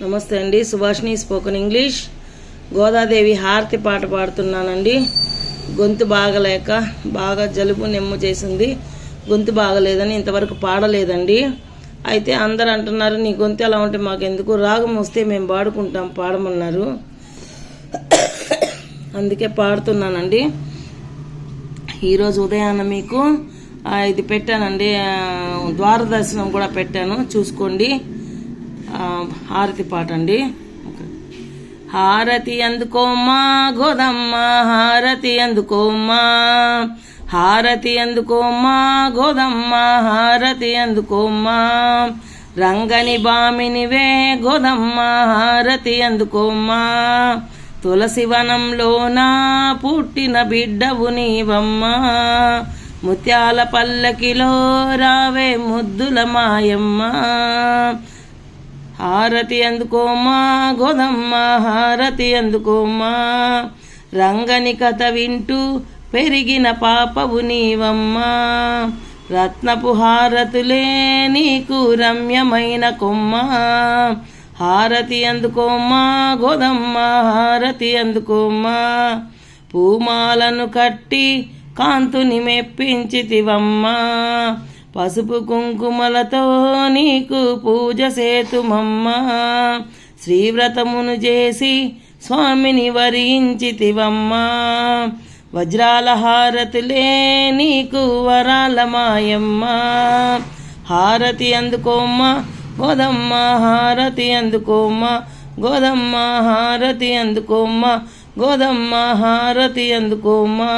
నమస్తే అండి. Subhashini spoken English. Godadevi హారతి పాట పాడుతున్నానండి. గొంతు బాగలేక బాగా జలుబు నెమ్ము చేసింది. గొంతు బాగలేదని ఇంతవరకు పాడలేదండి. అయితే అందరు అంటున్నారు, నీ గొంతు ఎలా ఉంటే మాకెందుకు, రాగం వస్తే మేము పాడుకుంటాం పాడమన్నారు. అందుకే పాడుతున్నానండి. ఈరోజు ఉదయాన్న మీకు ఇది పెట్టానండి, ద్వారదర్శనం కూడా పెట్టాను, చూసుకోండి. హారతి పాట అండి. హారతి అందుకోమ్మా గోదమ్మ, హారతి అందుకోమ్మా, హారతి అందుకోమ్మా గోదమ్మ, హారతి అందుకోమ్మా, రంగని బామినివే గోదమ్మ, హారతి అందుకోమ్మా, తులసి వనంలోన పుట్టిన బిడ్డవు నీవమ్మా, ముత్యాల పల్లకిలో రావే ముద్దుల మాయమ్మ, హారతి అందుకోమ్మా గోదమ్మ, హారతి అందుకోమ్మా, రంగని కథ వింటూ పెరిగిన పాపవు నీవమ్మా, రత్నపు హారతులే నీకు రమ్యమైన కొమ్మ, హారతి అందుకోమ్మా గోదమ్మ, హారతి అందుకోమ్మా, పూమాలను కట్టి కాంతుని మెప్పించితివమ్మా, పసుపు కుంకుమలతో నీకు పూజ సేతుమమ్మా, శ్రీవ్రతమును చేసి స్వామిని వరించితివమ్మా, వజ్రాల హారతులే నీకు వరాల మాయమ్మ, హారతి అందుకోమ్మా గోదమ్మ, హారతి అందుకోమ్మా గోదమ్మ, హారతి అందుకోమ్మా గోదమ్మ, హారతి అందుకోమ్మా.